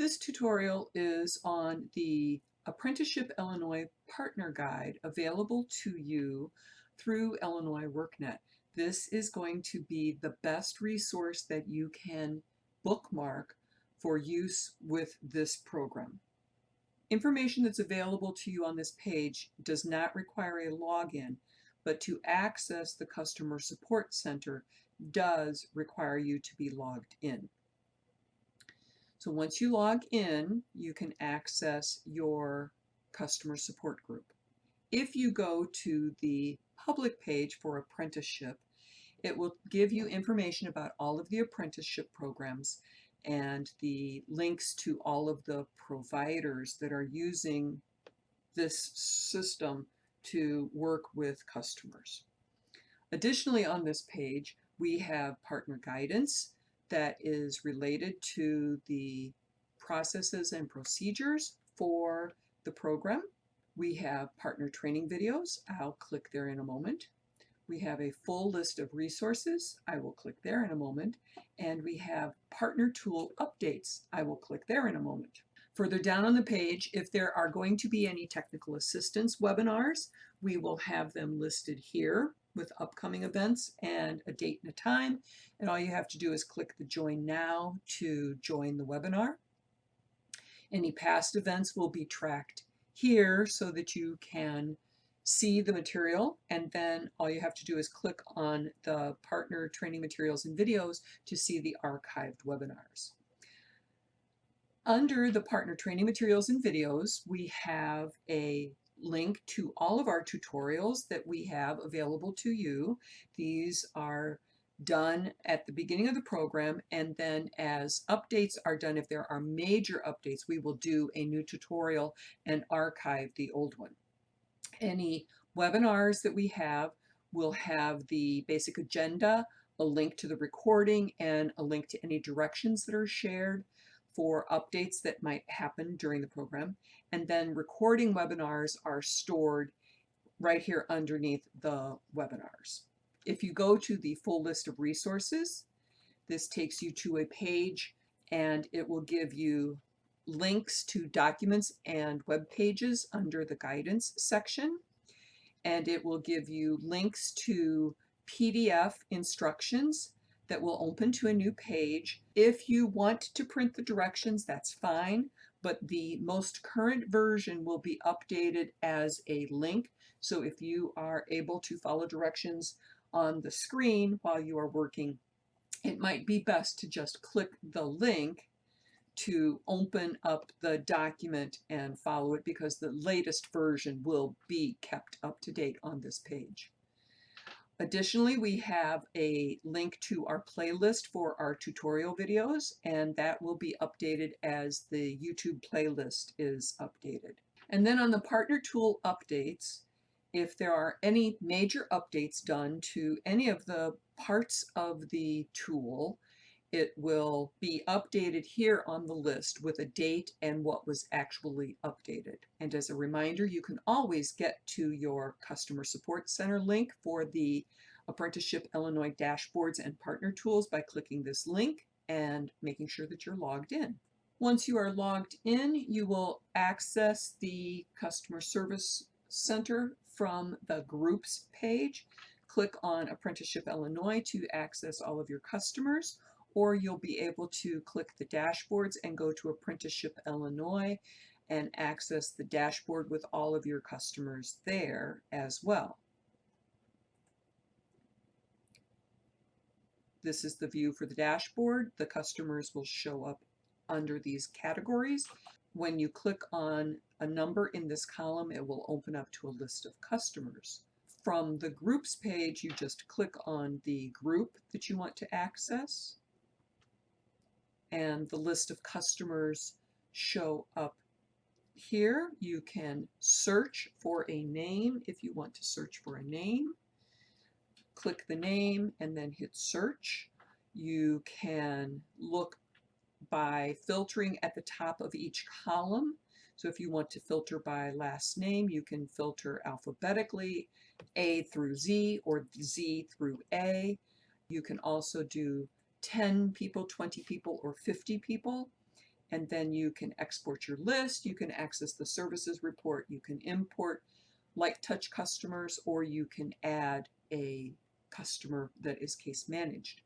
This tutorial is on the Apprenticeship Illinois Partner Guide available to you through Illinois workNet. This is going to be the best resource that you can bookmark for use with this program. Information that's available to you on this page does not require a login, but to access the Customer Support Center does require you to be logged in. So once you log in, you can access your customer support group. If you go to the public page for apprenticeship, it will give you information about all of the apprenticeship programs and the links to all of the providers that are using this system to work with customers. Additionally, on this page, we have partner guidance that is related to the processes and procedures for the program. We have partner training videos. I'll click there in a moment. We have a full list of resources. I will click there in a moment. And we have partner tool updates. I will click there in a moment. Further down on the page, if there are going to be any technical assistance webinars, we will have them listed here with upcoming events and a date and a time. And all you have to do is click the Join Now to join the webinar. Any past events will be tracked here so that you can see the material, and then all you have to do is click on the partner training materials and videos to see the archived webinars. Under the partner training materials and videos, we have a link to all of our tutorials that we have available to you. These are done at the beginning of the program, and then as updates are done, if there are major updates, we will do a new tutorial and archive the old one. Any webinars that we have will have the basic agenda, a link to the recording, and a link to any directions that are shared for updates that might happen during the program. And then recording webinars are stored right here underneath the webinars. If you go to the full list of resources, this takes you to a page and it will give you links to documents and web pages under the guidance section. And it will give you links to PDF instructions that will open to a new page. If you want to print the directions, that's fine, but the most current version will be updated as a link. So if you are able to follow directions on the screen while you are working, it might be best to just click the link to open up the document and follow it, because the latest version will be kept up to date on this page. Additionally, we have a link to our playlist for our tutorial videos, and that will be updated as the YouTube playlist is updated. And then on the partner tool updates, if there are any major updates done to any of the parts of the tool, it will be updated here on the list with a date and what was actually updated. And as a reminder, you can always get to your Customer Support Center link for the Apprenticeship Illinois dashboards and partner tools by clicking this link and making sure that you're logged in. Once you are logged in, you will access the Customer Service Center from the Groups page. Click on Apprenticeship Illinois to access all of your customers, or you'll be able to click the dashboards and go to Apprenticeship Illinois and access the dashboard with all of your customers there as well. This is the view for the dashboard. The customers will show up under these categories. When you click on a number in this column, it will open up to a list of customers. From the groups page, you just click on the group that you want to access, and the list of customers show up here. You can search for a name if you want to search for a name. Click the name and then hit search. You can look by filtering at the top of each column. So if you want to filter by last name, you can filter alphabetically, A through Z or Z through A. You can also do 10 people, 20 people, or 50 people. and then you can export your list, you can access the services report, you can import light touch customers, or you can add a customer that is case managed.